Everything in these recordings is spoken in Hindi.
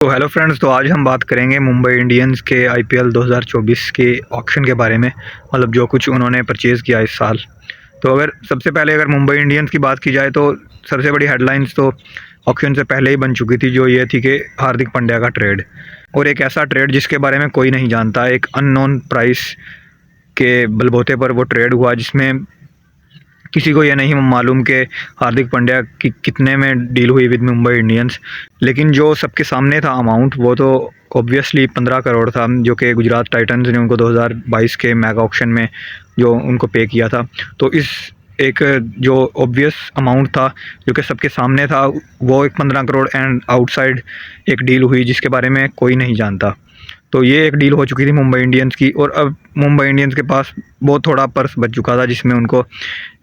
तो हेलो फ्रेंड्स, तो आज हम बात करेंगे मुंबई इंडियंस के आईपीएल 2024 के ऑक्शन के बारे में। मतलब जो कुछ उन्होंने परचेज़ किया इस साल। तो अगर सबसे पहले अगर मुंबई इंडियंस की बात की जाए तो सबसे बड़ी हेडलाइंस तो ऑक्शन से पहले ही बन चुकी थी, जो ये थी कि हार्दिक पांड्या का ट्रेड। और एक ऐसा ट्रेड जिसके बारे में कोई नहीं जानता, एक अननोन प्राइस के बलबूते पर वो ट्रेड हुआ, जिसमें किसी को ये नहीं मालूम कि हार्दिक पांड्या की कितने में डील हुई विद मुंबई इंडियंस। लेकिन जो सबके सामने था अमाउंट, वो तो ऑब्वियसली 15 करोड़ था, जो कि गुजरात टाइटंस ने उनको 2022 के मेगा ऑक्शन में जो उनको पे किया था। तो इस एक जो ऑब्वियस अमाउंट था, जो कि सबके सामने था, वो एक 15 करोड़ एंड आउटसाइड एक डील हुई जिसके बारे में कोई नहीं जानता। तो ये एक डील हो चुकी थी मुंबई इंडियंस की, और अब मुंबई इंडियंस के पास बहुत थोड़ा पर्स बच चुका था, जिसमें उनको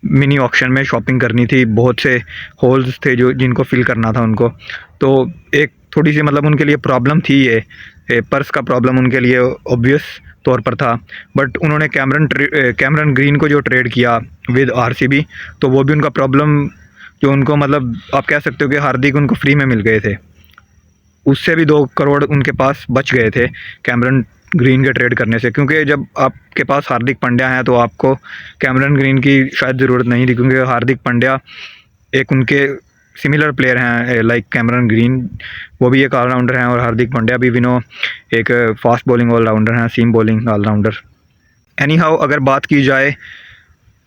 मिनी ऑक्शन में शॉपिंग करनी थी। बहुत से होल्स थे जो जिनको फिल करना था उनको। तो एक थोड़ी सी मतलब उनके लिए प्रॉब्लम थी, ये पर्स का प्रॉब्लम उनके लिए ऑब्वियस तौर पर था। बट उन्होंने कैमरन ग्रीन को जो ट्रेड किया विद आरसीबी, तो वो भी उनका प्रॉब्लम, जो उनको मतलब आप कह सकते हो कि हार्दिक उनको फ्री में मिल गए थे, उससे भी 2 करोड़ उनके पास बच गए थे कैमरन ग्रीन के ट्रेड करने से। क्योंकि जब आपके पास हार्दिक पांड्या हैं तो आपको कैमरन ग्रीन की शायद ज़रूरत नहीं थी, क्योंकि हार्दिक पांड्या एक उनके सिमिलर प्लेयर हैं लाइक कैमरन ग्रीन। वो भी एक ऑलराउंडर हैं, और हार्दिक पांड्या भी विनो एक फास्ट बॉलिंग ऑलराउंडर हैं, seam bowling allrounder. Anyhow, अगर बात की जाए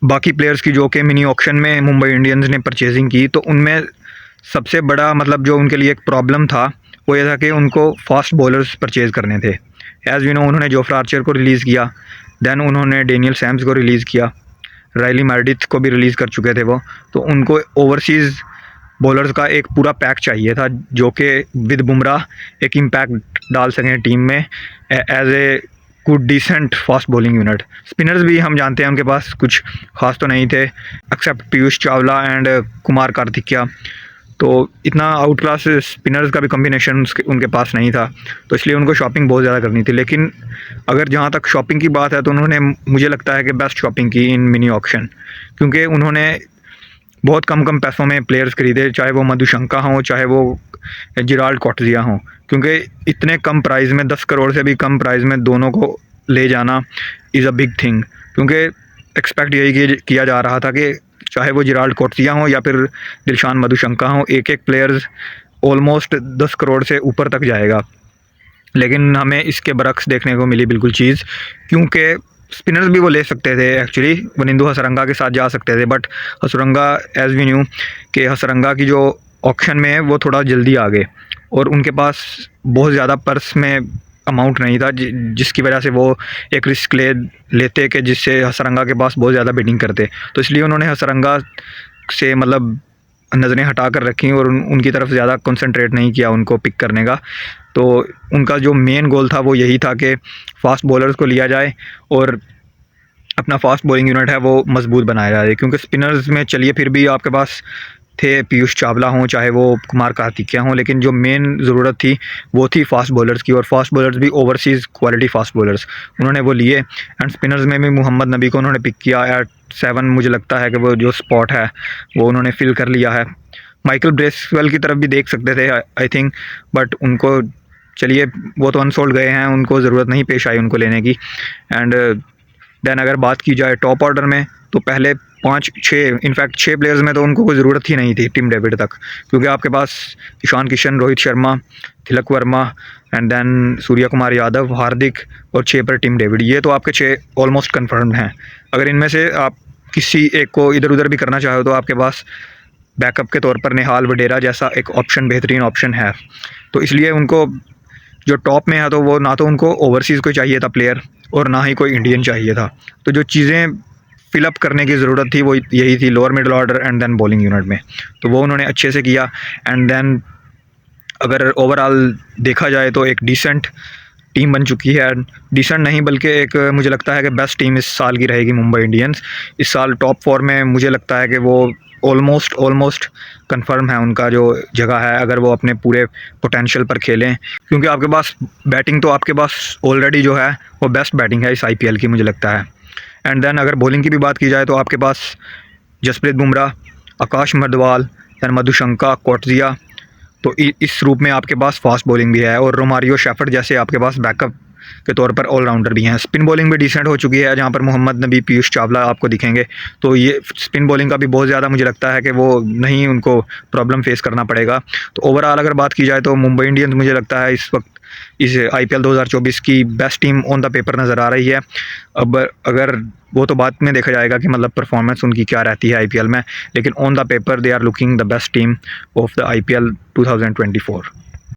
बाकी प्लेयर्स की जो कि मिनी ऑक्शन में मुंबई इंडियंस ने परचेजिंग की, तो उनमें सबसे बड़ा मतलब जो उनके लिए एक प्रॉब्लम था, वो ये था कि उनको फास्ट बॉलर्स परचेज़ करने थे। एज़ यू नो, उन्होंने जोफ्रा आर्चर को रिलीज़ किया, दैन उन्होंने डेनियल सैम्स को रिलीज़ किया, राइली मेर्डिथ को भी रिलीज़ कर चुके थे वो। तो उनको ओवरसीज़ बॉलर्स का एक पूरा पैक चाहिए था, जो कि विद बुमराह एक इम्पैक्ट डाल सकें टीम में as a good decent fast bowling unit. Spinners भी हम जानते हैं उनके पास कुछ खास तो नहीं थे, एक्सेप्ट पीयूष चावला एंड कुमार कार्तिकिया। तो इतना आउट क्लास स्पिनर्स का भी कॉम्बिनेशन उनके पास नहीं था, तो इसलिए उनको शॉपिंग बहुत ज़्यादा करनी थी। लेकिन अगर जहाँ तक शॉपिंग की बात है, तो उन्होंने मुझे लगता है कि बेस्ट शॉपिंग की इन मिनी ऑक्शन, क्योंकि उन्होंने बहुत कम पैसों में प्लेयर्स खरीदे, चाहे वो मधुशंका हों, चाहे वो जिराल्ड कॉटजिया हों। क्योंकि इतने कम प्राइस में, 10 करोड़ से भी कम प्राइस में दोनों को ले जाना इज़ अ बिग थिंग। क्योंकि एक्सपेक्ट यही किया जा रहा था कि चाहे वो जिराल्ड कॉटजिया हों या फिर दिलशान मधुशंका हों, एक एक प्लेयर्स ऑलमोस्ट 10 करोड़ से ऊपर तक जाएगा। लेकिन हमें इसके बरक्स देखने को मिली बिल्कुल चीज़, क्योंकि स्पिनर्स भी वो ले सकते थे, एक्चुअली वनिंदु हसरंगा के साथ जा सकते थे, but Hasaranga as we knew कि हसरंगा की जो ऑक्शन में है वो थोड़ा जल्दी आ गए, और उनके पास बहुत ज़्यादा पर्स में अमाउंट नहीं था, जिसकी वजह से वो एक रिस्क लेते कि जिससे हसरंगा के पास बहुत ज़्यादा बिडिंग करते। तो इसलिए उन्होंने हसरंगा से मतलब नज़रें हटा कर रखी, और उनकी तरफ ज़्यादा कंसंट्रेट नहीं किया उनको पिक करने का। तो उनका जो मेन गोल था वो यही था कि फास्ट बॉलर्स को लिया जाए और अपना फास्ट बॉलिंग यूनिट है वो मजबूत बनाया जाए। क्योंकि स्पिनर्स में चलिए फिर भी आपके पास थे, पीयूष चावला हों, चाहे वो कुमार कार्तिकिया हों, लेकिन जो मेन ज़रूरत थी वो थी फास्ट बॉलर्स की, और फास्ट बॉलर्स भी ओवरसीज़ क्वालिटी फास्ट बॉलर्स उन्होंने वो लिए। एंड स्पिनर्स में भी मोहम्मद नबी को उन्होंने पिक किया एट 7। मुझे लगता है कि वो जो स्पॉट है वो उन्होंने फिल कर लिया है। माइकल ब्रेसवेल की तरफ भी देख सकते थे आई थिंक, बट उनको चलिए वो तो अनसोल्ड गए हैं, उनको ज़रूरत नहीं पेश आई उनको लेने की। एंड देन अगर बात की जाए टॉप ऑर्डर में, तो पहले 5-6 इनफैक्ट 6 प्लेयर्स में तो उनको कोई ज़रूरत ही नहीं थी टिम डेविड तक, क्योंकि आपके पास ईशान किशन, रोहित शर्मा, तिलक वर्मा एंड देन सूर्या कुमार यादव, हार्दिक, और 6 पर टिम डेविड। ये तो आपके 6 ऑलमोस्ट कन्फर्म्ड हैं। अगर इनमें से आप किसी एक को इधर उधर भी करना चाहो तो आपके पास बैकअप के तौर पर नेहाल वडेरा जैसा एक ऑप्शन, बेहतरीन ऑप्शन है। तो इसलिए उनको जो टॉप में है, तो वो ना तो उनको ओवरसीज़ कोई चाहिए था प्लेयर, और ना ही कोई इंडियन चाहिए था। तो जो चीज़ें फिलअप करने की ज़रूरत थी वो यही थी, lower middle order and then bowling unit में। तो वो उन्होंने अच्छे से किया। एंड देन अगर ओवरऑल देखा जाए तो एक डिसेंट टीम बन चुकी है। डिसेंट नहीं बल्कि एक, मुझे लगता है कि बेस्ट टीम इस साल की रहेगी मुंबई इंडियंस। इस साल टॉप 4 में मुझे लगता है कि वो ऑलमोस्ट कंफर्म है उनका जो जगह है, अगर वो अपने पूरे पोटेंशियल पर खेलें। क्योंकि आपके पास बैटिंग तो आपके पास ऑलरेडी जो है वो बेस्ट बैटिंग है इस आईपीएल की, मुझे लगता है। एंड देन अगर बॉलिंग की भी बात की जाए तो आपके पास जसप्रीत बुमराह, आकाश मर्दवाल, दैन मधुशंका, कॉटजिया, तो इस रूप में आपके पास फास्ट बॉलिंग भी है और रोमारियो शेफर्ड जैसे आपके पास बैकअप के तौर पर ऑलराउंडर भी हैं। स्पिन बॉलिंग भी डिसेंट हो चुकी है, जहाँ पर मोहम्मद नबी, पीयूष चावला आपको दिखेंगे। तो ये स्पिन बॉलिंग का भी बहुत ज़्यादा मुझे लगता है कि वो नहीं उनको प्रॉब्लम फेस करना पड़ेगा। तो ओवरऑल अगर बात की जाए तो मुंबई इंडियंस मुझे लगता है इस वक्त इस आईपीएल 2024 की best team on the paper नज़र आ रही है। अब अगर वो तो बाद में देखा जाएगा कि मतलब परफॉर्मेंस उनकी क्या रहती है आईपीएल में, लेकिन on the paper they are looking the best team of the IPL 2024।